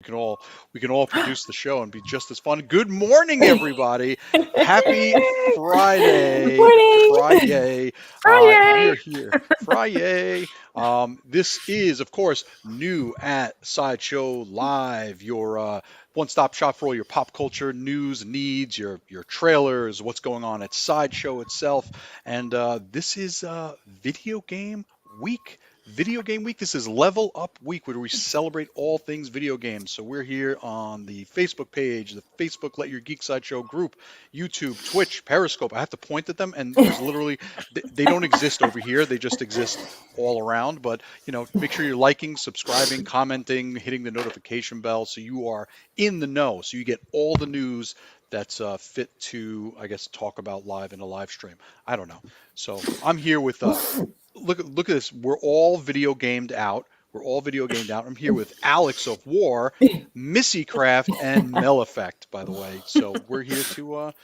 we can all produce the show and be just as fun. Good morning, everybody. Happy Friday. Morning. Friday. We are Friday. here. Friday. This is, of course, new at Sideshow Live, your one-stop shop for all your pop culture news, needs, your trailers, what's going on at Sideshow itself. And this is video game week. Video Game Week. This is Level Up Week where we celebrate all things video games. So we're here on the Facebook page, the Facebook Let Your Geek Sideshow group, YouTube, Twitch, Periscope. I have to point at them, and there's literally they don't exist over here. They just exist all around. But make sure you're liking, subscribing, commenting, hitting the notification bell so you are in the know. So you get all the news that's fit to, I guess, talk about live in a live stream. I don't know. So I'm here with look at this. We're all video gamed out. We're all video gamed out. I'm here with Alex of War, Missy Craft, and Mel Effect, by the way. So we're here to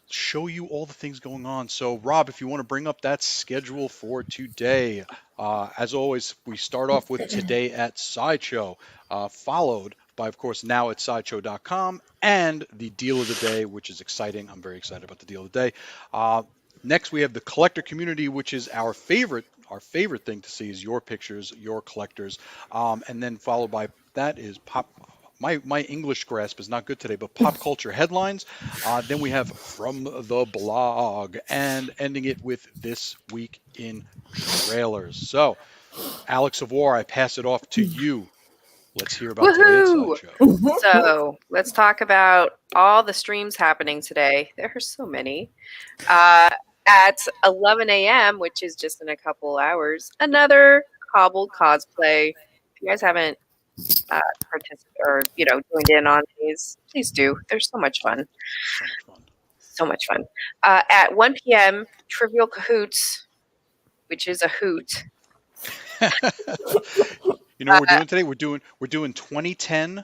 show you all the things going on. So Rob, if you want to bring up that schedule for today, as always, we start off with today at Sideshow, followed by, of course, now at sideshow.com and the deal of the day, which is exciting. I'm very excited about the deal of the day. Next, we have the collector community, which is our favorite thing to see is your pictures, your collectors, and then followed by that is pop. My English grasp is not good today, but pop culture headlines. Then we have from the blog, and ending it with this week in trailers. So, Alex of War, I pass it off to you. Let's hear about today's Woohoo! Sideshow. So let's talk about all the streams happening today. There are so many. At 11 a.m., which is just in a couple hours, another cobbled cosplay. If you guys haven't participated or joined in on these, please do. They're so much fun. So much fun. So much fun. At 1 p.m., Trivial Cahoots, which is a hoot. You know what we're doing today? We're doing 2010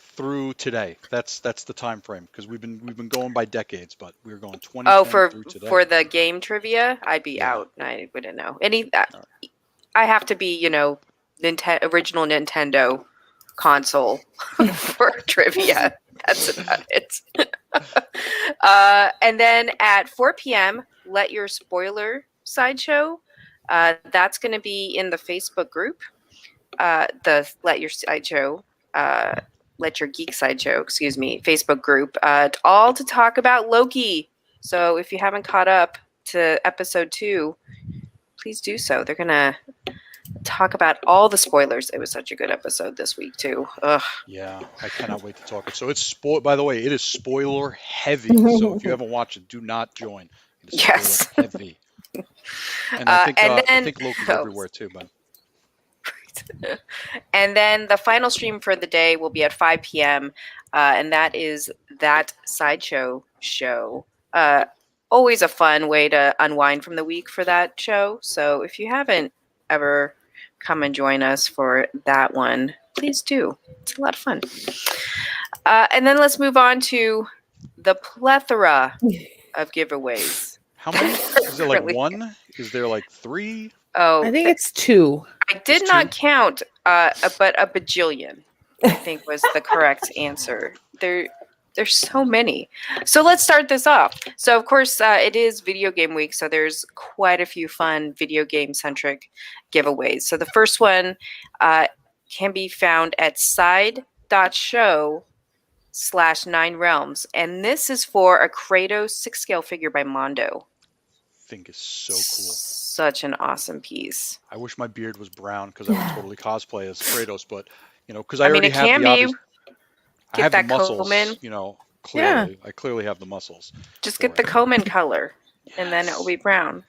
through today. That's the time frame because we've been going by decades, but we're going 2010 through today. For the game trivia, I'd be out. I wouldn't know any. I have to be original Nintendo console for trivia. That's about it. And then at 4 p.m., Let Your Spoiler Sideshow. That's going to be in the Facebook group. The Let Your Sideshow, Let Your Geek Sideshow, Facebook group, all to talk about Loki. So if you haven't caught up to episode 2, please do so. They're gonna talk about all the spoilers. It was such a good episode this week too. Ugh. Yeah, I cannot wait to talk. So it's by the way, it is spoiler heavy. So if you haven't watched it, do not join. It is spoiler heavy. And I think Loki's everywhere too, but. And then the final stream for the day will be at 5 p.m. And that is That Sideshow show. Always a fun way to unwind from the week for that show. So if you haven't ever come and join us for that one, please do. It's a lot of fun. And then let's move on to the plethora of giveaways. How many? Is there like one? Is there like 3? Oh, I think it's 2. I did not count, but a bajillion, I think, was the correct answer. There's so many. So let's start this off. So, of course, it is Video Game Week, so there's quite a few fun video game-centric giveaways. So the first one can be found at side.show/9realms, and this is for a Kratos 6-scale figure by Mondo. I think is so cool. Such an awesome piece. I wish my beard was brown because I would totally cosplay as Kratos, but because I already have the obvious, I have the muscles. Clearly, I clearly have the muscles. Just get the Komen color, and then it will be brown,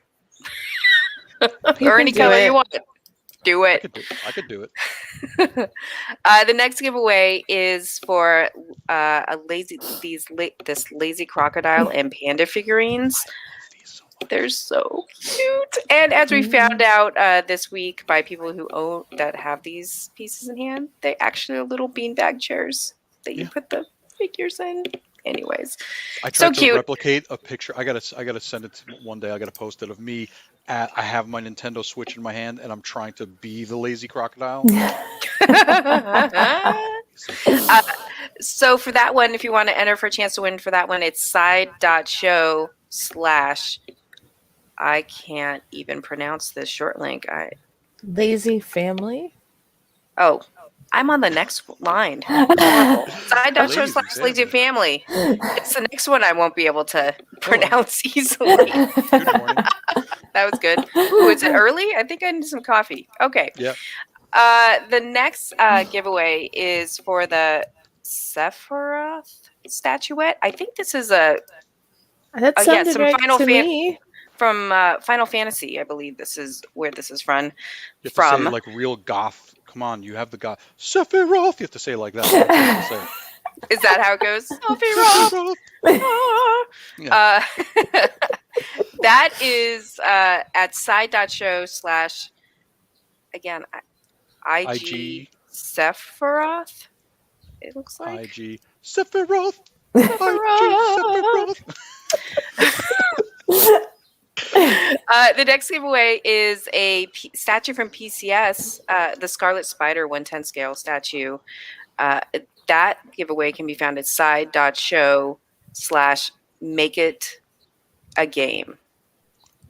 or any color you want. Do it. I could do it. The next giveaway is for this lazy crocodile and panda figurines. They're so cute. And as we found out this week by people that have these pieces in hand, they actually are little beanbag chairs that you put the figures in. Anyways, I tried to replicate a picture. I gotta send it one day. I gotta post it of me. I have my Nintendo Switch in my hand, and I'm trying to be the lazy crocodile. So, So for that one, if you want to enter for a chance to win for that one, it's side.show/ I can't even pronounce this short link. Lazy family. Oh, I'm on the next line. Horrible. Side.show/ Lazy lazy family. family. It's the next one I won't be able to pronounce easily. Good morning. That was good. Ooh, is it early? I think I need some coffee. Okay. Yeah. The next giveaway is for the Sephiroth statuette. I think this is That sounded some right Final to me. from Final Fantasy. I believe this is where this is from. You have to say like real goth. Come on, you have the goth. Sephiroth. You have to say it like that. That's how you have to say it. Is that how it goes? Sephiroth. Yeah. That is at side.show/ again IG Sephiroth. It looks like IG Sephiroth. IG Sephiroth. The next giveaway is a statue from PCS, the Scarlet Spider 110 scale statue. That giveaway can be found at side.show/ make it a game.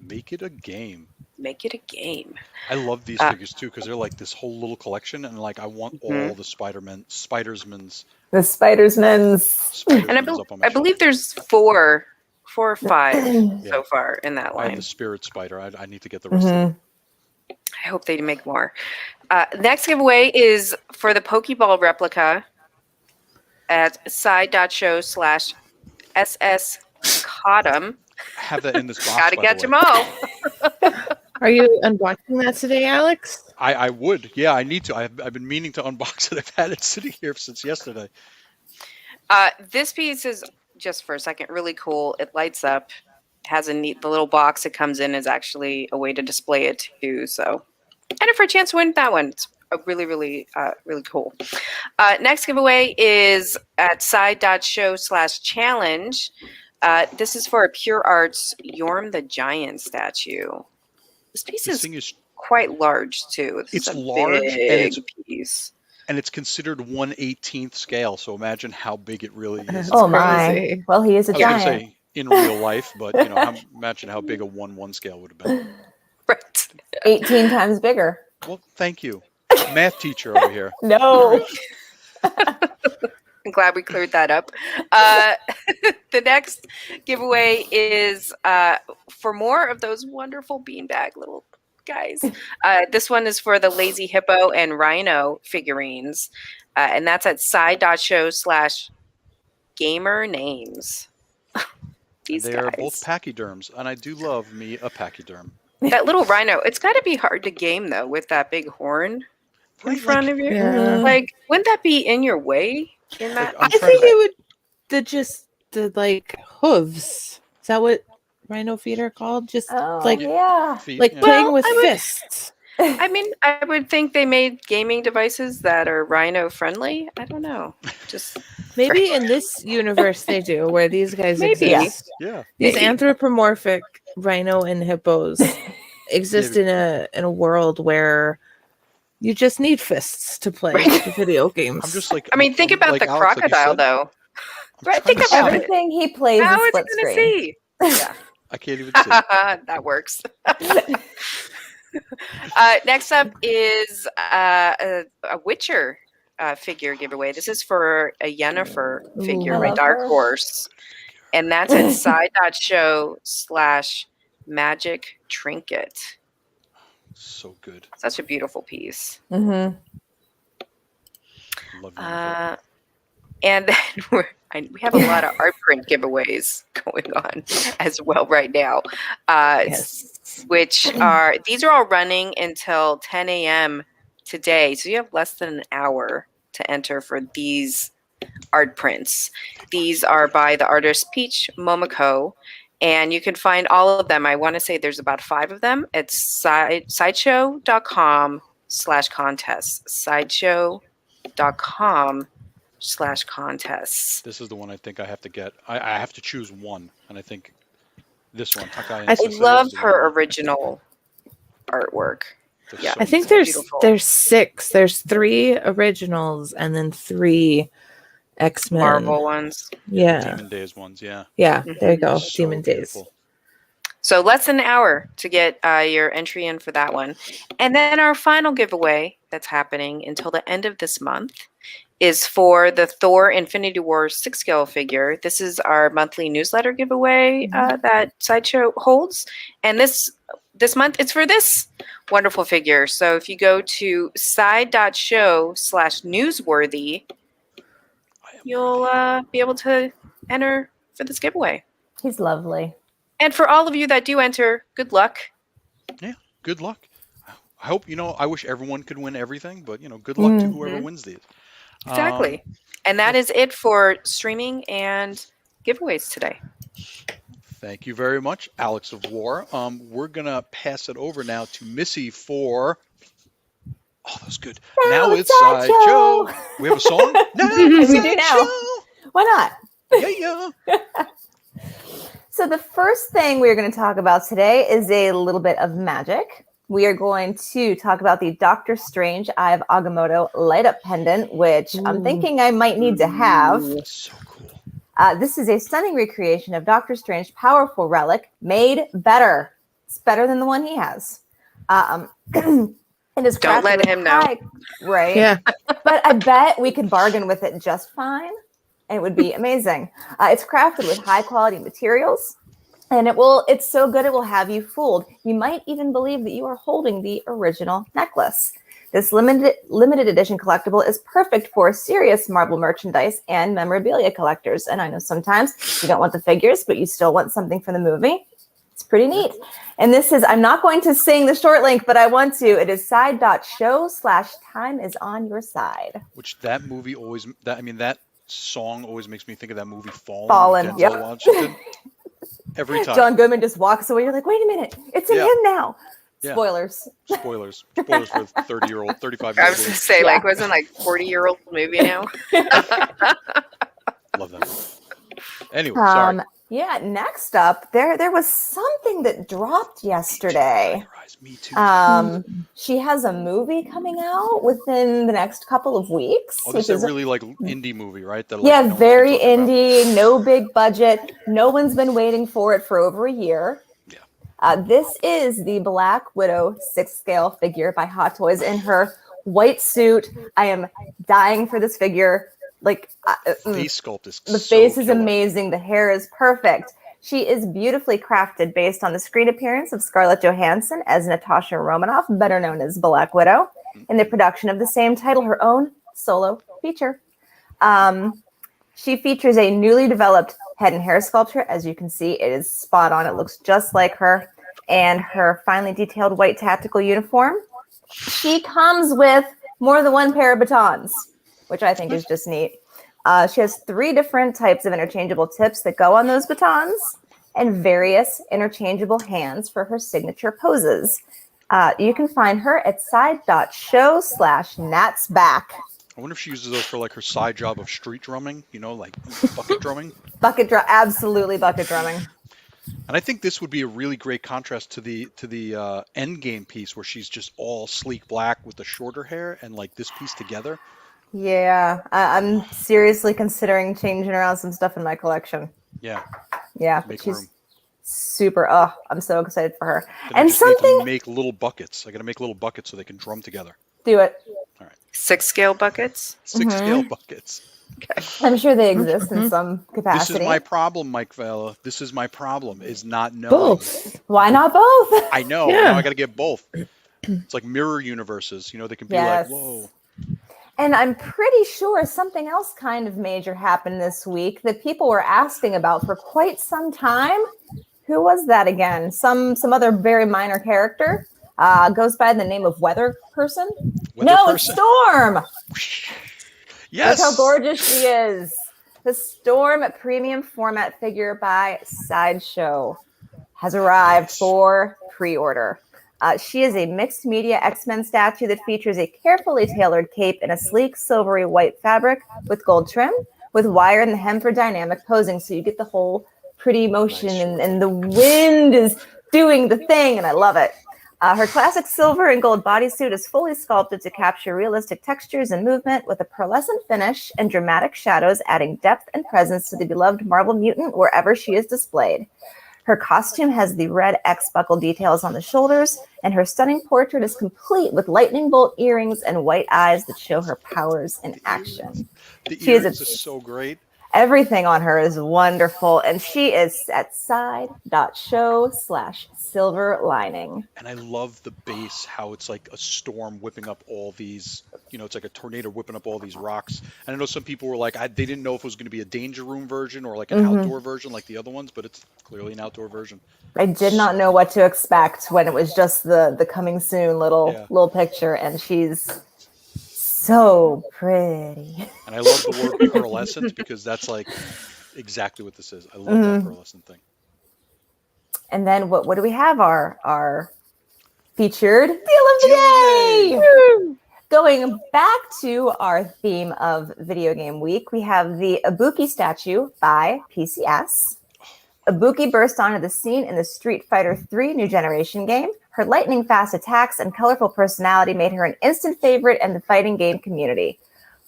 Make it a game. Make it a game. I love these figures too because they're like this whole little collection, and like I want all the Spidersmans. The Spidersmen's. And up on my I believe there's four or five so far in that I have line. the Spirit Spider. I need to get the rest of them. I hope they make more. Next giveaway is for the Pokeball replica at side.show/ SS Cottom. I have that in this box. Gotta by get the them way. all. Are you unboxing that today, Alex? I would. Yeah, I need to. I've been meaning to unbox it. I've had it sitting here since yesterday. This piece is, just for a second, really cool. It lights up. Has the little box it comes in is actually a way to display it too. So, and for a chance to win that one, it's really, really, really cool. Next giveaway is at side.show/ challenge. This is for a Pure Arts Yorm the Giant statue. This piece This is thing is quite large too. It's a large, and big piece. and it's considered 1/18th scale. So imagine how big it really is. Oh crazy. my. Well, he is a I was gonna giant. say in real life, but imagine how big a 1/1 scale would have been. Right. 18 times bigger. Well, thank you, math teacher over here. No. I'm glad we cleared that up. The next giveaway is for more of those wonderful beanbag little guys. This one is for the Lazy Hippo and Rhino figurines. And that's at side.show/ gamer names. These They guys. are both pachyderms, and I do love me a pachyderm. That little rhino, it's got to be hard to game though with that big horn in front of you. Yeah. Like, wouldn't that be in your way? In that, I'm I trying think to- it would the like hooves. Is that what rhino feet are called? Just Oh, like yeah. Feet, like yeah. playing Well, with I would- fists. I mean, I would think they made gaming devices that are rhino friendly. I don't know. Just Maybe in this universe they do, where these guys Maybe. exist. Yeah. These Maybe. anthropomorphic rhino and hippos exist in a world where you just need fists to play Right. video games. I'm just like. I mean, think about like the Alex, like you crocodile said, though. I'm Right, trying think to about see it. Everything he plays How is is split it going to screen. see? Yeah. I can't even see. That works. Next up is a Witcher figure giveaway. This is for a Yennefer figure I by love Dark her. Horse. And that's at side.show/ magic trinket. So good. Such a beautiful piece. Mm-hmm. Love you. And then we have a lot of art print giveaways going on as well right now. Yes. These are all running until 10 a.m. today. So you have less than an hour to enter for these art prints. These are by the artist Peach Momoko, and you can find all of them. I want to say there's about 5 of them at sideshow.com/contests. Sideshow.com/contests. This is the one I think I have to get. I have to choose one, and I think this one. Takai and I I Sisei is love the her one. original artwork. They're Yeah. so I think cool. Beautiful. there's 6. There's 3 originals and then 3 X-Men. Marvel ones. Yeah. Demon Days ones. Yeah. Yeah. There you go. So Demon Days. beautiful. So less than an hour to get your entry in for that one. And then our final giveaway that's happening until the end of this month is for the Thor Infinity War 6-scale figure. This is our monthly newsletter giveaway that Sideshow holds. And this month, it's for this wonderful figure. So if you go to side.show/newsworthy, you'll be able to enter for this giveaway. He's lovely. And for all of you that do enter, good luck. Yeah. Good luck. I hope, I wish everyone could win everything, but, good luck to whoever wins these. Exactly. And that is it for streaming and giveaways today. Thank you very much, Alex of War. We're going to pass it over now to Missy for... Oh, that was good. Now it's Sideshow. We have a song? Now it's We do now. Sideshow. Why not? Yeah. So the first thing we're going to talk about today is a little bit of magic. We are going to talk about the Doctor Strange Eye of Agamotto light up pendant, which I'm thinking I might need to have. So cool. This is a stunning recreation of Doctor Strange's powerful relic, made better. It's better than the one he has. It is Don't crafted let with him know. Right? Yeah. But I bet we could bargain with it just fine, and it would be amazing. It's crafted with high quality materials, and it's so good it will have you fooled. You might even believe that you are holding the original necklace. This limited edition collectible is perfect for serious Marvel merchandise and memorabilia collectors. And I know sometimes you don't want the figures, but you still want something from the movie. It's pretty neat. And this is, I'm not going to sing the short link, but I want to. It is side.show/time is on your side. Which that movie always, that song always makes me think of that movie Fallen, with Denzel yep. Washington. Every time. John Goodman just walks away. You're like, wait a minute. It's in him now. Yeah. Spoilers. Spoilers for 35-year-old. I was going to say, Yeah. wasn't 40-year-old movie now? Love that movie. Anyway, sorry. Yeah, next up, there was something that dropped yesterday. Me too. She has a movie coming out within the next couple of weeks. This is a really indie movie, right? That, yeah, no one's very been talking indie, no big budget. No one's been waiting for it for over a year. Yeah. This is the Black Widow 6-scale figure by Hot Toys in her white suit. I am dying for this figure. Face sculpt is the so face is killer. amazing. The hair is perfect. She is beautifully crafted based on the screen appearance of Scarlett Johansson as Natasha Romanoff, better known as Black Widow, in the production of the same title, her own solo feature. She features a newly developed head and hair sculpture. As you can see, it is spot on. It looks just like her. And her finely detailed white tactical uniform. She comes with more than one pair of batons, which I think is just neat. She has 3 different types of interchangeable tips that go on those batons and various interchangeable hands for her signature poses. You can find her at side.show/natsback. I wonder if she uses those for her side job of street drumming, bucket drumming. Absolutely bucket drumming. And I think this would be a really great contrast to the Endgame piece where she's just all sleek black with the shorter hair and this piece together. Yeah, I'm seriously considering changing around some stuff in my collection. Yeah. Yeah, Make she's room. super. Oh, I'm so excited for her. Then I And just need to something. make little buckets. I got to make little buckets so they can drum together. Do it. 6-scale buckets. 6-scale buckets. Okay. I'm sure they exist in some capacity. This is my problem, Mike Vella. This is my problem, is not knowing. Both. Why not both? I know. Yeah. Now I got to get both. It's like mirror universes. They can be Yes. whoa. And I'm pretty sure something else kind of major happened this week that people were asking about for quite some time. Who was that again? Some other very minor character. Goes by the name of Weather Person. Weather No, Person. it's Storm. Yes. Look how gorgeous she is. The Storm premium format figure by Sideshow has arrived for pre-order. She is a mixed media X-Men statue that features a carefully tailored cape in a sleek silvery white fabric with gold trim, with wire in the hem for dynamic posing. So you get the whole pretty motion, Nice. and the wind is doing the thing, and I love it. Her classic silver and gold bodysuit is fully sculpted to capture realistic textures and movement with a pearlescent finish and dramatic shadows, adding depth and presence to the beloved Marvel mutant wherever she is displayed. Her costume has the red X buckle details on the shoulders, and her stunning portrait is complete with lightning bolt earrings and white eyes that show her powers in action. The She is earrings are so great. Everything on her is wonderful, and she is at side.show/silver lining. And I love the base, how it's like a storm whipping up all these, it's like a tornado whipping up all these rocks. And I know some people were like, they didn't know if it was going to be a danger room version or like an outdoor version like the other ones, but it's clearly an outdoor version. I did not know what to expect when it was just the coming soon little picture, and she's so pretty. And I love the word pearlescent because that's like exactly what this is. I love that pearlescent thing. And then what do we have? Our featured deal of the day. Going back to our theme of video game week, we have the Ibuki statue by PCS. Ibuki burst onto the scene in the Street Fighter III New Generation game. Her lightning-fast attacks and colorful personality made her an instant favorite in the fighting game community.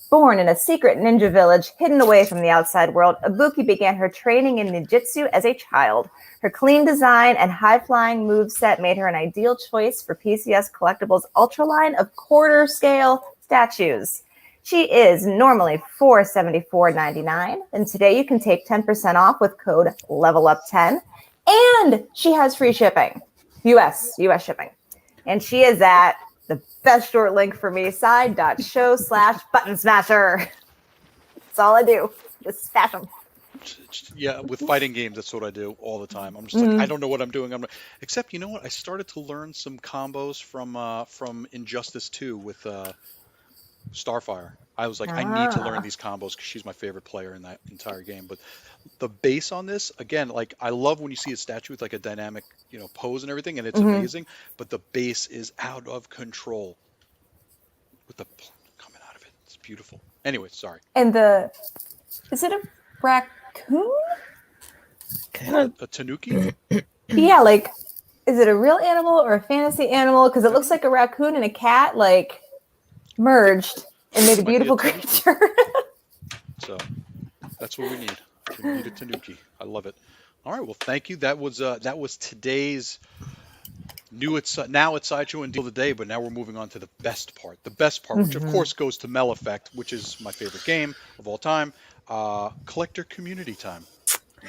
Born in a secret ninja village hidden away from the outside world, Ibuki began her training in ninjutsu as a child. Her clean design and high-flying moveset made her an ideal choice for PCS Collectibles' Ultra line of quarter-scale statues. She is normally $474.99, and today you can take 10% off with code LEVELUP10, and she has free shipping, US shipping. And she is at the best short link for me, side.show/button smasher. That's all I do. Just smash them. Yeah, with fighting games, that's what I do all the time. I'm just like, I don't know what I'm doing. Except, you know what? I started to learn some combos from Injustice 2 with Starfire. I was like, I need to learn these combos because she's my favorite player in that entire game. But the base on this, again, like I love when you see a statue with like a dynamic, pose and everything, and it's amazing. But the base is out of control with the coming out of it. It's beautiful. Anyway, sorry. And is it a raccoon? A tanuki? Yeah, like, is it a real animal or a fantasy animal? Because it looks like a raccoon and a cat, like, merged and made a beautiful creature. So that's what we need. We need a tanuki. I love it. All right. Well, thank you. That was today's now it's Sideshow and Deal of the Day, but now we're moving on to the best part. The best part, which of course goes to Mel Effect, which is my favorite game of all time. Collector community time.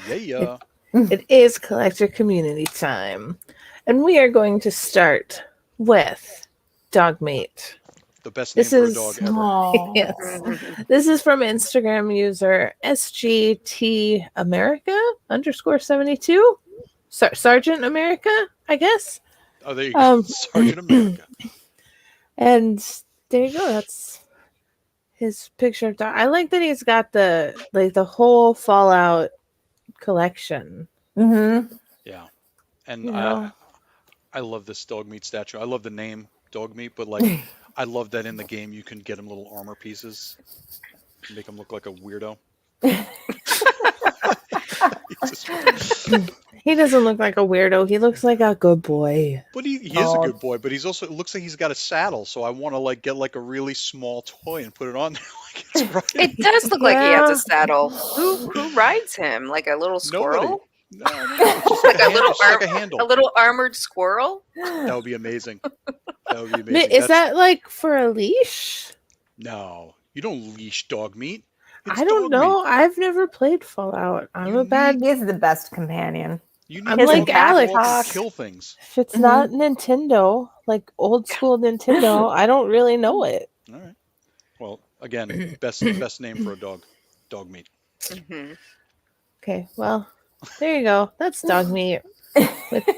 Yeah. It is collector community time. And we are going to start with Dogmeat. The best name for a dog ever. Yes. This is from Instagram user SGT America _72. Sergeant America, I guess. Oh, there you go. Sergeant America. And there you go. That's his picture of dog. I like that he's got the whole Fallout collection. Yeah. And I love this Dogmeat statue. I love the name Dogmeat, but like I love that in the game you can get him little armor pieces, make him look like a weirdo. He doesn't look like a weirdo. He looks like a good boy. But he is a good boy, but he's also, it looks like he's got a saddle, so I want to like get like a really small toy and put it on there like it's right. It does look like he has a saddle. Who rides him? Like a little squirrel? No, just like a handle. A little armored squirrel? That would be amazing. That would be amazing. Is that like for a leash? No, you don't leash Dogmeat. I don't know. I've never played Fallout. He's the best companion. I'm like Alex. Kill things. If it's not Nintendo, like old school Nintendo, I don't really know it. All right. Well, again, best name for a dog. Dogmeat. Okay. Well, there you go. That's Dogmeat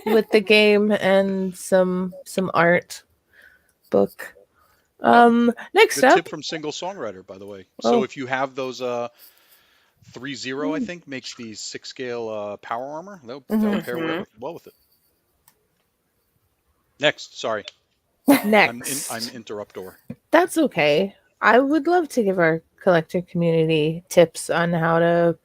with the game and some art book. Next Good up, tip from Single Songwriter, by the way. So if you have those 3-0, I think, makes the 6-scale power armor. That'll pair well with it. Next, sorry. Next. I'm interruptor. That's okay. I would love to give our collector community tips on how to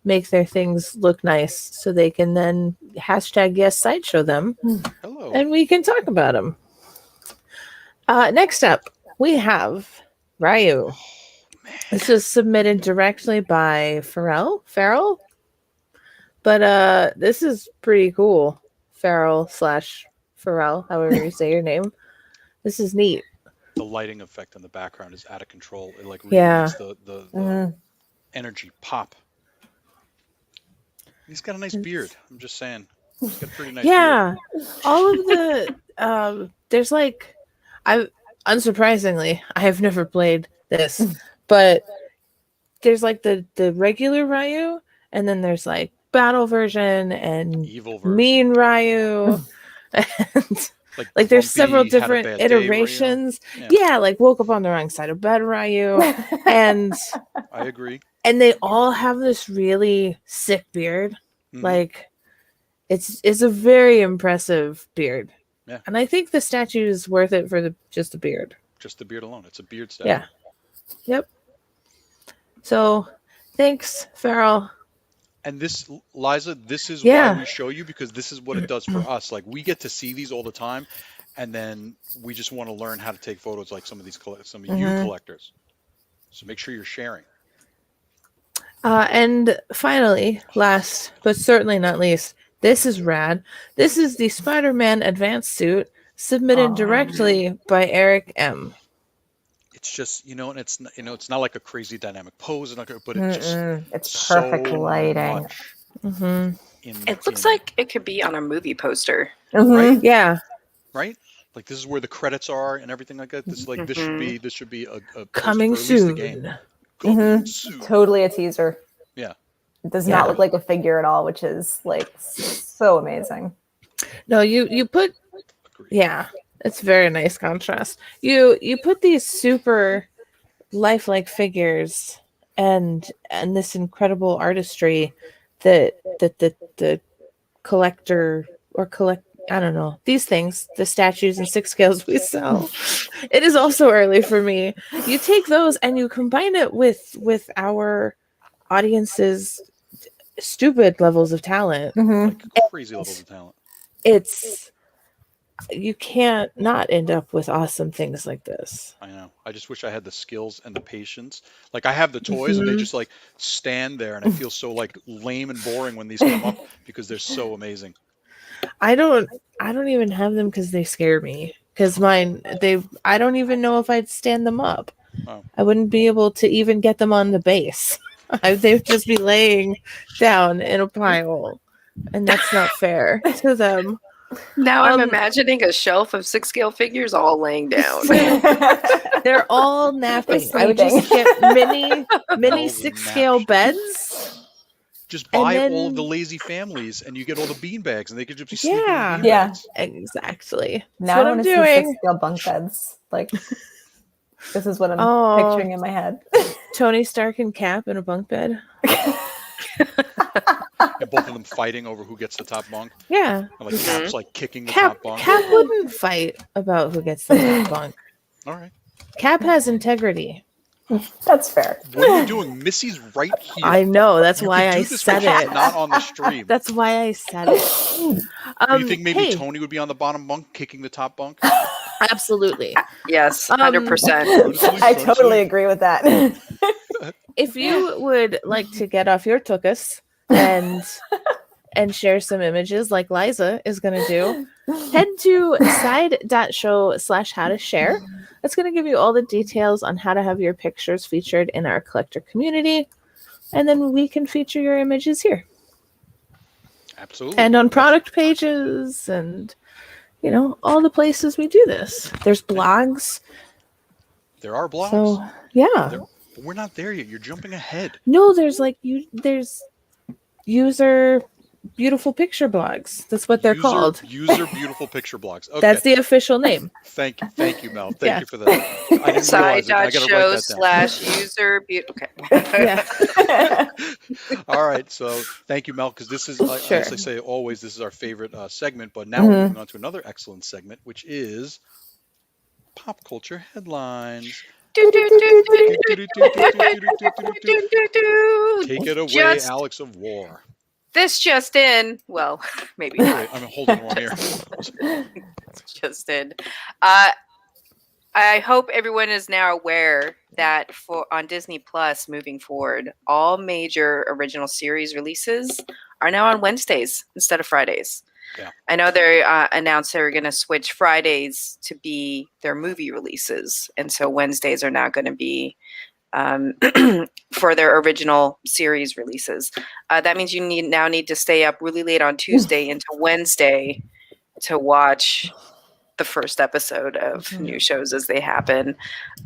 make their things look nice so they can then hashtag yes sideshow them Hello. and we can talk about them. Next up, we have Ryu. This was submitted directly by Farrell. But this is pretty cool. Farrell, however you say your name. This is neat. The lighting effect in the background is out of control. It like really Yeah. makes the energy pop. He's got a nice beard. I'm just saying. He's got a pretty nice beard. Yeah. All of the there's like unsurprisingly, I have never played this, but there's like the regular Ryu, and then there's like battle version and Evil version. mean Ryu. And like there's several grumpy, had a different bad day Ryu. iterations. Yeah. Yeah, like woke up on the wrong side of bed Ryu. And I agree. and they all have this really sick beard. Mhm. Like it's a very impressive beard. Yeah. And I think the statue is worth it for just the beard. Just the beard alone. It's a beard statue. Yeah. Yep. So thanks, Farrell. And this, Liza, this is Yeah. why we show you, because this is what it does for us. Like, we get to see these all the time, and then we just want to learn how to take photos like some of these some of you collectors. So make sure you're sharing. And finally, last but certainly not least, this is rad. This is the Spider-Man advanced suit submitted directly by Eric M. It's just, and it's not like a crazy dynamic pose, but it just it's perfect so lighting. much It looks like it could be on a movie poster. right, Yeah. right. Like, this is where the credits are and everything like that. This this should be a poster Coming for at least the soon. game. Coming soon. Totally a teaser. Yeah. It does Yeah. not look like a figure at all, which is like so amazing. No, you put Agreed. yeah, it's very nice contrast. You put these super lifelike figures and this incredible artistry that the collector or collect I don't know, these things, the statues and 6 scales we sell. It is also early for me. You take those and you combine it with our audience's stupid levels of talent. Like crazy levels of talent. You can't not end up with awesome things like this. I know. I just wish I had the skills and the patience. Like, I have the toys and they just like stand there, and I feel so like lame and boring when these come up because they're so amazing. I don't even have them because they scare me. Because I don't even know if I'd stand them up. Oh. I wouldn't be able to even get them on the base. They would just be laying down in a pile, and that's not fair to them. Now I'm imagining a shelf of 6 scale figures all laying down. They're all napping. I would just get mini 6 scale beds. Just buy And all of the then- lazy families, and you get all the bean bags, and they could just be sleeping Yeah. in bean Yeah. bags. Exactly. That's Now I what want I'm to see doing. 6 scale bunk beds. Like, this is what I'm Oh. picturing in my head. Tony Stark and Cap in a bunk bed. And both of them fighting over who gets the top bunk. Yeah. And like Cap's like kicking the Cap top bunk. wouldn't fight about who gets the top bunk. All right. Cap has integrity. That's fair. What are you doing? Missy's right here. I know. That's You why could do I this said when she's it. not on the stream. That's why I said it. Do you think maybe hey, Tony would be on the bottom bunk kicking the top bunk? Absolutely. Yes, 100%. I totally agree with that. If you would like to get off your tuchus and share some images like Liza is going to do, head to side.show/how to share. That's going to give you all the details on how to have your pictures featured in our collector community. And then we can feature your images here. Absolutely. And on product pages and, all the places we do this. There's blogs. There are blogs. So, yeah. But we're not there yet. You're jumping ahead. No, there's user beautiful picture blogs. That's what they're called. User beautiful picture blogs. Okay. That's the official name. Thank you, Mel. Thank Yeah. you for that. I didn't realize it. I gotta write that down. Side.show/user. Okay. Yeah. All right. So thank you, Mel, because this is, Sure. as I say always, this is our favorite segment. But now we're moving on to another excellent segment, which is pop culture headlines. Take it away, just Alex of War. this just in. Well, maybe Oh, not. wait, I'm holding the wrong here. Just in. I hope everyone is now aware that on Disney Plus moving forward, all major original series releases are now on Wednesdays instead of Fridays. Yeah. I know they announced they're going to switch Fridays to be their movie releases, and so Wednesdays are now going to be for their original series releases. That means you now need to stay up really late on Tuesday into Wednesday to watch the first episode of new shows as they happen.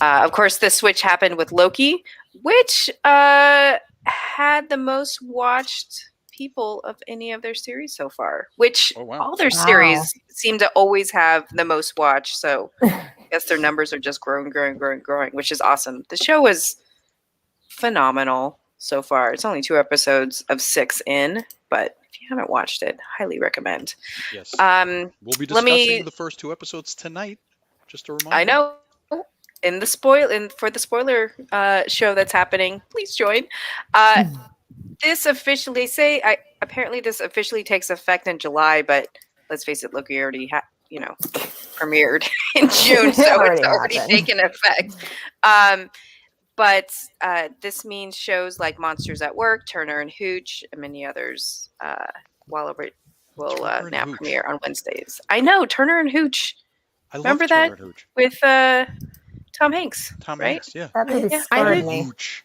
Of course, this switch happened with Loki, which had the most watched people of any of their series so far, which Oh, wow. all their Wow. series seem to always have the most watched. So I guess their numbers are just growing, which is awesome. The show is phenomenal so far. It's only 2 episodes of 6 in, but if you haven't watched it, highly recommend. Yes. Um, We'll be let me- discussing the first 2 episodes tonight. Just a reminder. I know. For the spoiler show that's happening, please join. This officially apparently this officially takes effect in July, but let's face it, Loki already premiered in June, so Already it's already happened. taken effect. But this means shows like Monsters at Work, Turner and Hooch, and many others will Turner and now Hooch. premiere on Wednesdays. I know, Turner and Hooch I love Remember Turner that? and Hooch. with Tom Hanks, Tom right? Hanks, yeah. That movie Yeah, I scarred did- me. Hooch.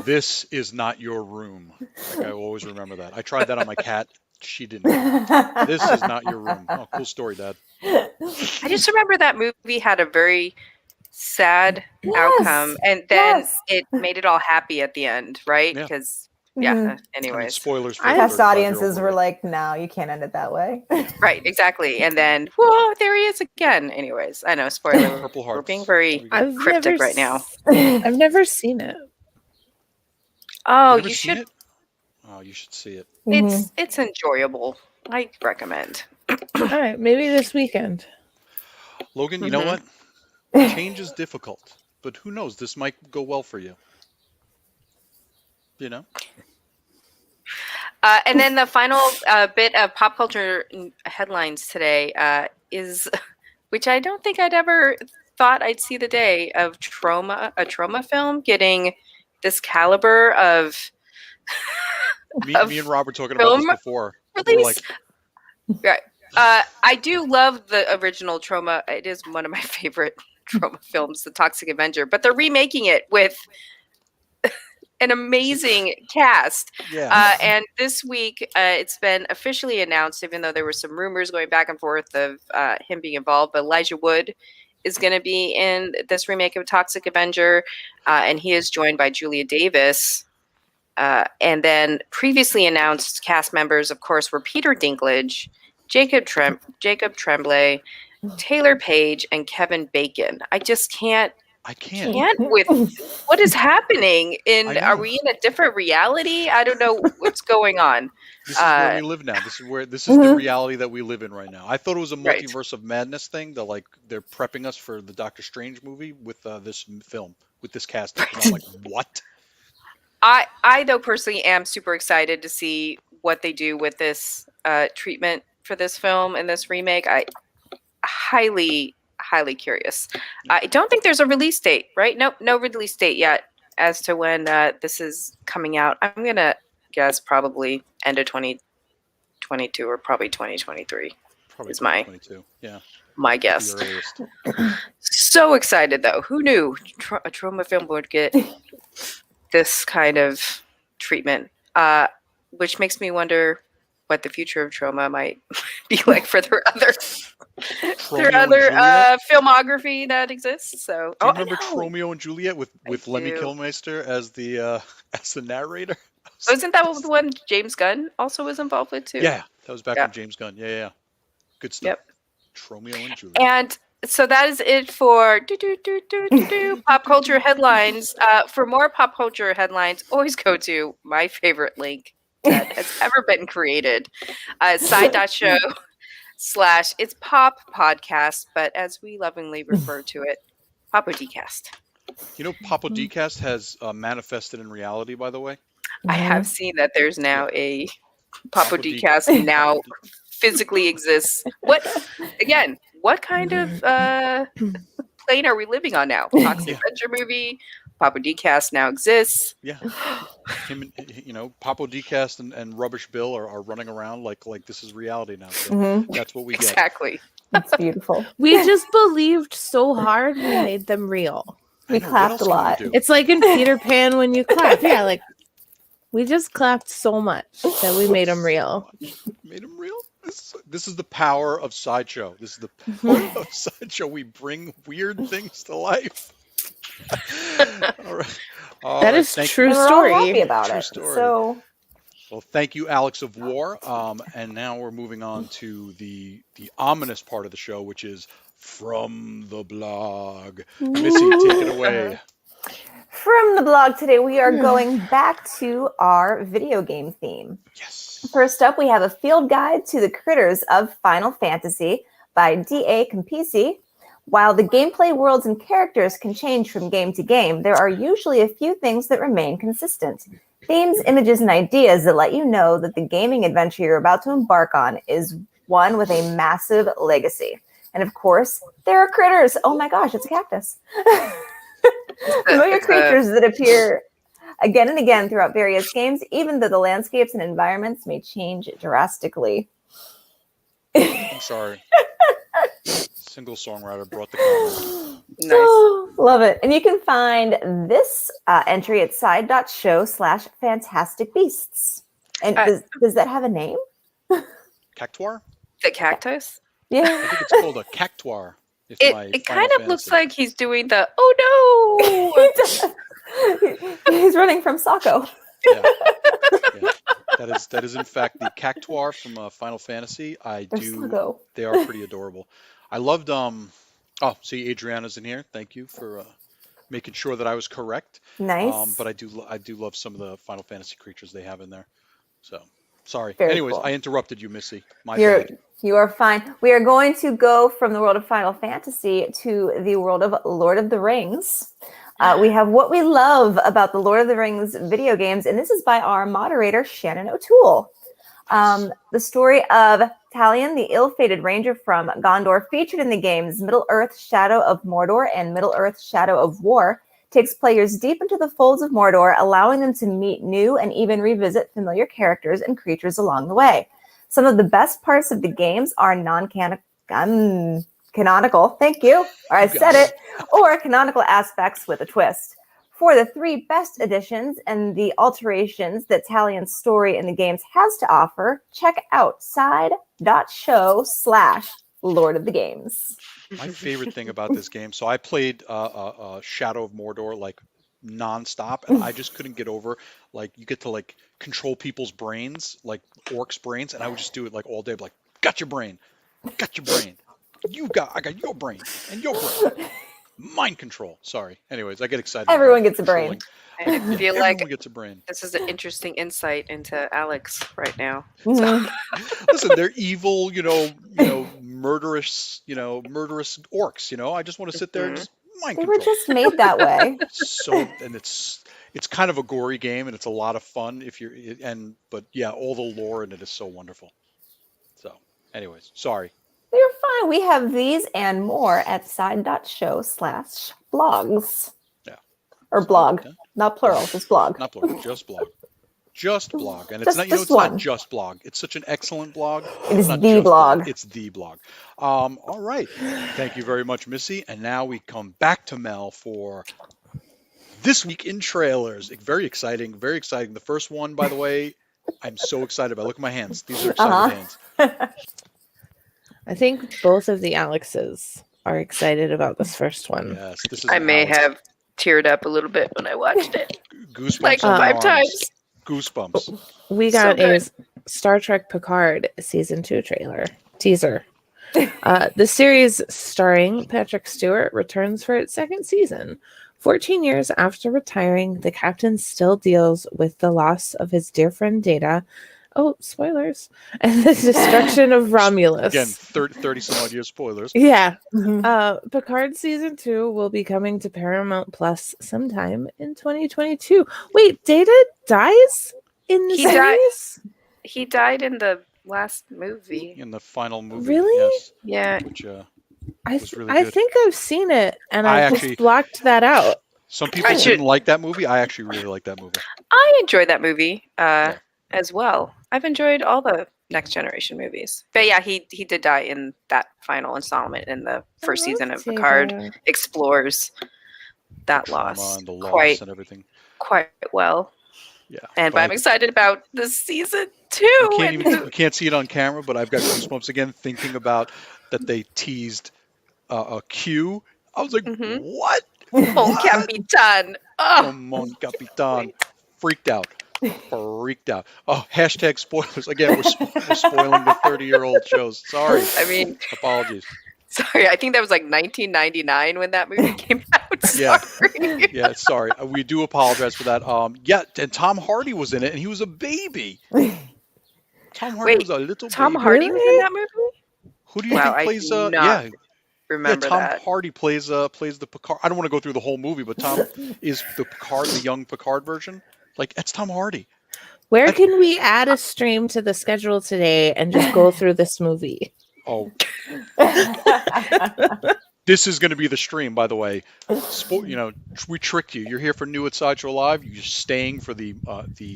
This is not your room. Like, I will always remember that. I tried that on my cat. She didn't. This is not your room. Oh, cool story, Dad. I just remember that movie had a very sad Yes, outcome, and then yes. it made it all happy at the end, right? Yeah. Because Mhm. I mean, anyways, spoilers for I- a Test 35-year-old audiences were movie. like, no, you can't end it that way. right, exactly. And then, whoa, there he is again. Anyways, I know, spoiler. Purple We're Hearts. being very There we go. I've cryptic never right now. I've never seen it. Oh, Never you seen should. it? Oh, you should see it. It's enjoyable. I recommend. All right, maybe this weekend. Logan, you know Mhm. what? Change is difficult, but who knows? This might go well for you. You know? And then the final bit of pop culture headlines today is, which I don't think I'd ever thought I'd see the day of a trauma film getting this caliber of Me Of and Rob were talking about this film before. We're release. like, I do love the original Trauma. It is one of my favorite Trauma films, The Toxic Avenger, but they're remaking it with an amazing cast. yeah. And this week, it's been officially announced, even though there were some rumors going back and forth of him being involved, but Elijah Wood is going to be in this remake of Toxic Avenger, and he is joined by Julia Davis. And then previously announced cast members, of course, were Peter Dinklage, Jacob Tremblay, Taylor Page, and Kevin Bacon. I just can't I can't. with what is happening. I know. Are we in a different reality? I don't know what's going on. This is where we live now. This is the reality that we live in right now. I thought it was a Right. multiverse of madness thing. That they're prepping us for the Doctor Strange movie with this film with this casting. And I'm like, what? I though personally am super excited to see what they do with this treatment for this film and this remake. I highly curious. I don't think there's a release date, right? No release date yet as to when this is coming out. I'm gonna guess probably end of 2022 or probably 2023. Probably Is my- 2022. Yeah, My the guess. earliest. So excited though. Who knew a trauma film would get this kind of treatment? Which makes me wonder what the future of trauma might be like for their other Romeo and Juliet? filmography that exists. So, Do you I remember know. Romeo and Juliet with Lemmy do. Kilmister as the narrator? Wasn't that the one James Gunn also was involved with too? Yeah, that was back Yeah. when James Gunn. Yeah. Good stuff. Yep. Romeo and Juliet. And so that is it for pop culture headlines. For more pop culture headlines, always go to my favorite link that has ever been created, side.show/ it's pop podcast, but as we lovingly refer to it, Papa Dcast. You know, Papa Dcast has manifested in reality, by the way. I have seen that there's now a Papo Decast now physically exists. What kind of plane are we living on now? Toxic Adventure movie. Papo Decast now exists. Yeah. Him and Papo Decast and Rubbish Bill are running around like this is reality now. So that's what we get. Exactly. It's beautiful. We just believed so hard we made them real. We clapped a lot. It's like in Peter Pan when you clap. Yeah, like we just clapped so much that we made them real. Made them real? This is the power of Sideshow. This is the power of Sideshow. We bring weird things to life. All right. That is true story. We're all happy about it. Story. So, well, thank you, Alex of War. And now we're moving on to the ominous part of the show, which is From the Blog. Missy, take it away. From the blog today, we are going back to our video game theme. Yes. First up, we have a field guide to the critters of Final Fantasy by D.A. Campisi. While the gameplay worlds and characters can change from game to game, there are usually a few things that remain consistent. Themes, images, and ideas that let you know that the gaming adventure you're about to embark on is one with a massive legacy. And of course, there are critters. Oh my gosh, it's a cactus. Familiar creatures that appear again and again throughout various games, even though the landscapes and environments may change drastically. I'm sorry. Single songwriter brought the comment. Nice. Oh, love it. And you can find this entry at side.show/fantastic beasts. And does that have a name? Cactuar? The cactus? Yeah. I think it's called a cactuar. It kind of looks like he's doing the oh no. He's running from Sako. Yeah. That is in fact the cactuar from Final Fantasy. They are pretty adorable. I loved see Adriana's in here. Thank you for making sure that I was correct. Nice. But I do love some of the Final Fantasy creatures they have in there. So sorry. Very Anyways, cool. I interrupted you, Missy. My bad. You are fine. We are going to go from the world of Final Fantasy to the world of Lord of the Rings. We have what we love about the Lord of the Rings video games, and this is by our moderator, Shannon O'Toole. The story of Talion, the ill-fated ranger from Gondor, featured in the games Middle-earth: Shadow of Mordor and Middle-earth: Shadow of War, takes players deep into the folds of Mordor, allowing them to meet new and even revisit familiar characters and creatures along the way. Some of the best parts of the games are canonical, thank you, or I said it, or canonical aspects with a twist. For the 3 best additions and the alterations that Talion's story in the games has to offer, check out side.show/Lord of the Games. My favorite thing about this game, so I played Shadow of Mordor like nonstop, and I just couldn't get over like you get to like control people's brains, like orcs' brains, and I would just do it like all day, like got your brain, I got your brain, and your brain. Mind control. Sorry. Anyways, I get excited. Everyone gets a brain. I feel like everyone gets a brain. this is an interesting insight into Alex right now. Listen, they're evil, murderous orcs. I just want to sit there and just mind They control. were just made that way. And it's kind of a gory game, and it's a lot of fun but all the lore in it is so wonderful. So, anyways, sorry. You're fine. We have these and more at side.show/blogs. Yeah. Or blog. Not plural, just blog. Not blog, just blog. Just blog. And Just it's one. not just blog. It's such an excellent blog. It is not the just blog. It's the blog. All right. Thank you very much, Missy. And now we come back to Mel for This Week in Trailers. Very exciting. Very exciting. The first one, by the way, I'm so excited about. Look at my hands. These are excited hands. I think both of the Alexes are excited about this first one. Yes, this is I may Alex. have teared up a little bit when I watched it. Goosebumps Like on my 5 arms. times. Goosebumps. We So got good. a Star Trek Picard season 2 teaser. The series starring Patrick Stewart returns for its 2nd season. 14 years after retiring, the captain still deals with the loss of his dear friend Data Oh, spoilers. And the destruction of Romulus. Again, 30 some odd years spoilers. Yeah. Mhm. Picard season 2 will be coming to Paramount Plus sometime in 2022. Wait, Data dies in the He died- series? He died in the last movie. In the final movie, Really? yes, Yeah. which I, was really I good. think I've seen it, and I I've actually- just blocked that out. Some people should- didn't like that movie. I actually really like that movie. I enjoyed that movie Yeah. as well. I've enjoyed all the Next Generation movies. But yeah, he did die in that final installment in the first season of Picard. Explores that The trauma loss and the loss quite and everything. well. Yeah, But I'm excited about this season too. you can't see it on camera, but I've got goosebumps again thinking about that they teased a Q. I was like, Mhm. what? Mon Capitan. Oh, Oh, mon capitan. Freaked out. Oh, hashtag spoilers. Again, we're spoiling the 30-year-old shows. Sorry. I mean, Apologies. sorry. I think that was like 1999 when that movie came out. Yeah. Sorry. Yeah, sorry. We do apologize for that. Yeah, and Tom Hardy was in it, and he was a baby. Tom Hardy Wait, was a little Tom baby. Hardy was in Really? that movie? Who do you Wow, think I plays? do not Yeah, remember Tom that. Hardy plays the Picard. I don't want to go through the whole movie, but Tom is the Picard, the young Picard version. Like, that's Tom Hardy. Where can we add a stream to the schedule today and just go through this movie? Oh, this is going to be the stream, by the way. We tricked you. You're here for New at Sideshow Live. You're staying for the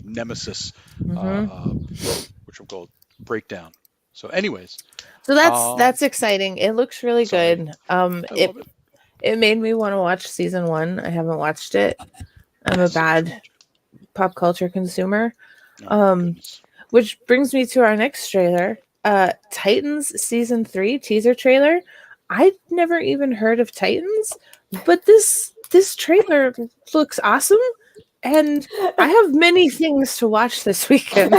Nemesis, which we'll call breakdown. So, anyways, So that's exciting. It looks really sorry. good. I love it. It made me want to watch season 1. I haven't watched it. I'm a bad pop culture consumer. Oh, goodness. Which brings me to our next trailer. Titans season 3 teaser trailer. I'd never even heard of Titans, but this trailer looks awesome, and I have many things to watch this weekend.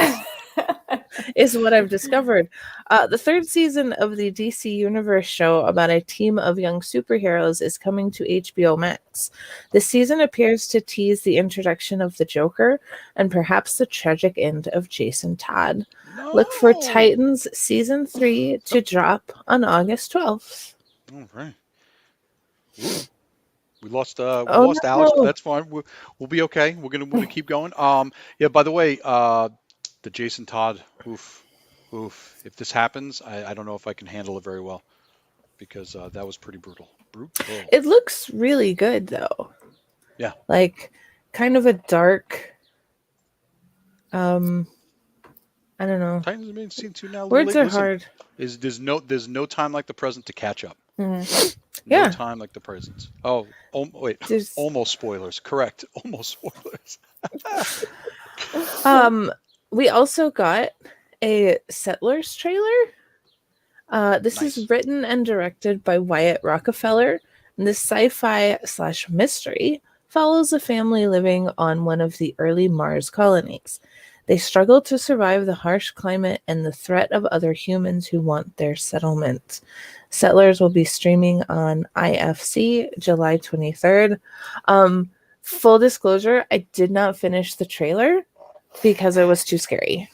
Is what I've discovered. The 3rd season of the DC Universe show about a team of young superheroes is coming to HBO Max. This season appears to tease the introduction of the Joker and perhaps the tragic end of Jason Todd. Look for No. Titans season 3 to drop on August 12th. All right. Ooh. We lost Alex, no. but that's fine. We'll be okay. We're gonna keep going. Yeah. By the way, the Jason Todd. Oof. If this happens, I don't know if I can handle it very well, because that was pretty brutal. It looks really good though. Yeah. Like kind of a dark. I don't know. Titans have been seen too now. Words are Listen, hard. There's no time like the present to catch up. Mhm. No Yeah. time like the present. Oh, wait. There's Almost spoilers. Correct. Almost spoilers. we also got a Settlers trailer. This Nice. is written and directed by Wyatt Rockefeller. And this sci-fi / mystery follows a family living on one of the early Mars colonies. They struggle to survive the harsh climate and the threat of other humans who want their settlement. Settlers will be streaming on IFC July 23rd. Full disclosure, I did not finish the trailer because it was too scary.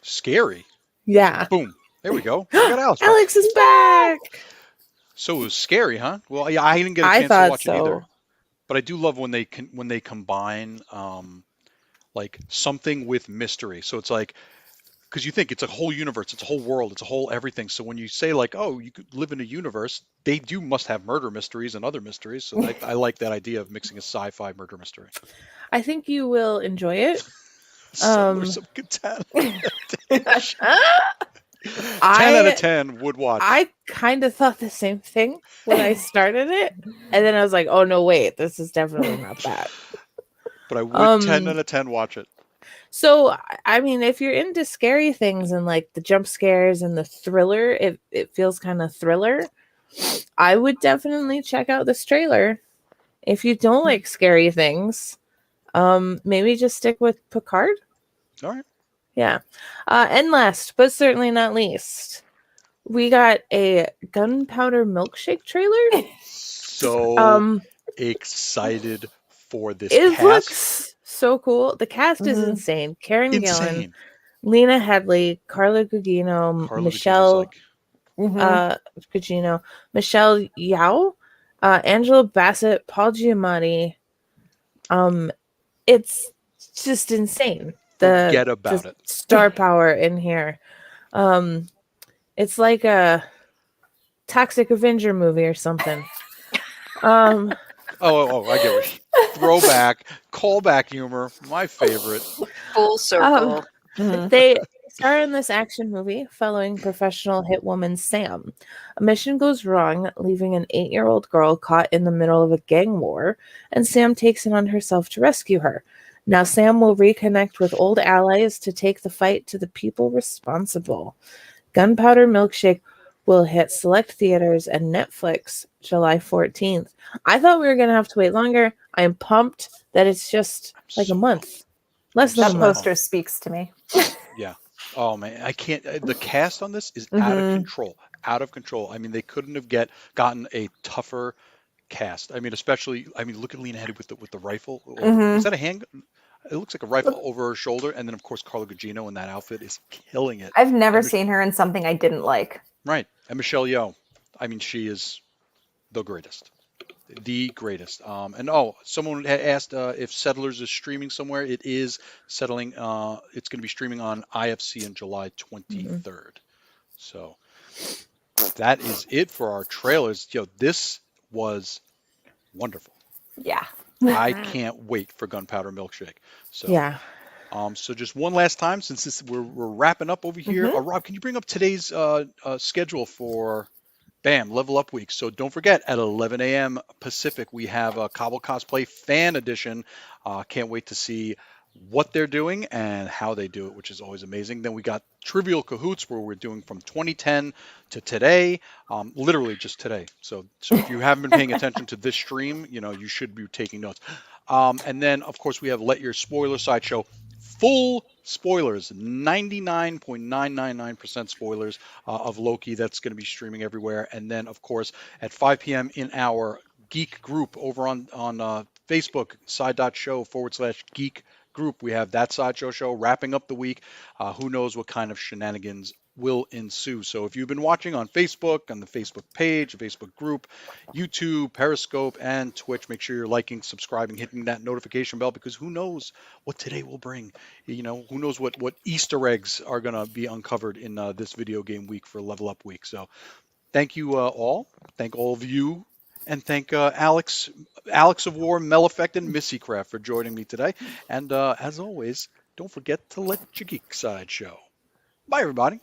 Scary. Yeah. Boom. There we go. We got Alex. back. Alex is back. So it was scary, huh? Well, yeah, I didn't get a I chance to thought watch it either. so. But I do love when they combine like something with mystery. So it's like, because you think it's a whole universe, it's a whole world, it's a whole everything. So when you say like, oh, you could live in a universe, they must have murder mysteries and other mysteries. So I like that idea of mixing a sci-fi murder mystery. I think you will enjoy it. Settlers of Catan. 10 I- out of 10 would watch. I kind of thought the same thing when I started it, and then I was like, "Oh no, wait, this is definitely not that." But I would 10 out of 10 watch it. So, I mean, if you're into scary things and like the jump scares and the thriller, it feels kind of thriller. I would definitely check out this trailer. If you don't like scary things, maybe just stick with Picard. All right. Yeah. And last, but certainly not least, we got a Gunpowder Milkshake trailer. So excited for this It cast. looks so cool. The cast is Mhm. insane. Karen Gillan, Lena Headley, Carla Gugino, Carla Gugino's Michelle like, Gugino, Michelle Yao, Angela Bassett, Paul Giamatti. It's just insane. The forget about it. star power in here. It's like a Toxic Avenger movie or something. I get what throwback, callback humor, my favorite. Full circle. They star in this action movie following professional hit woman Sam. A mission goes wrong, leaving an 8-year-old girl caught in the middle of a gang war, and Sam takes it on herself to rescue her. Now, Sam will reconnect with old allies to take the fight to the people responsible. Gunpowder Milkshake will hit select theaters and Netflix July 14th. I thought we were going to have to wait longer. I am pumped that it's just like a month. Less than That a month. poster speaks to me. Yeah. Oh man, I can't. The cast on this is out of control. Out of control. I mean, they couldn't have gotten a tougher cast. I mean, especially. I mean, look at Lena Headey with the rifle. Or, was that a handgun? It looks like a rifle over her shoulder, and then of course Carla Gugino in that outfit is killing it. I've never seen her in something I didn't like. Right, and Michelle Yeoh. I mean, she is the greatest. The greatest. And someone had asked if Settlers is streaming somewhere. It is settling. It's going to be streaming on IFC on July 23rd. So that is it for our trailers. This was wonderful. Yeah. I can't wait for Gunpowder Milkshake. So Yeah. So just one last time, since we're wrapping up over here. Rob, can you bring up today's schedule for Level Up Week? So don't forget, at 11 a.m. Pacific, we have a Cobble Cosplay Fan Edition. Can't wait to see what they're doing and how they do it, which is always amazing. Then we got Trivial Cahoots, where we're doing from 2010 to today, literally just today. So if you haven't been paying attention to this stream, you should be taking notes. And then, of course, we have Let Your Spoiler Sideshow. Full spoilers, 99.999% spoilers of Loki. That's going to be streaming everywhere. And then, of course, at 5 p.m. in our geek group over on Facebook, side.show/geek group, we have that Sideshow show wrapping up the week. Who knows what kind of shenanigans will ensue. So if you've been watching on Facebook, on the Facebook page, the Facebook group, YouTube, Periscope, and Twitch, make sure you're liking, subscribing, hitting that notification bell, because who knows what today will bring. Who knows what Easter eggs are going to be uncovered in this video game week for Level Up Week. So thank you all. Thank all of you. And thank Alex of War, Meleffect, and Missycraft for joining me today. And as always, don't forget to let your geek side show. Bye, everybody.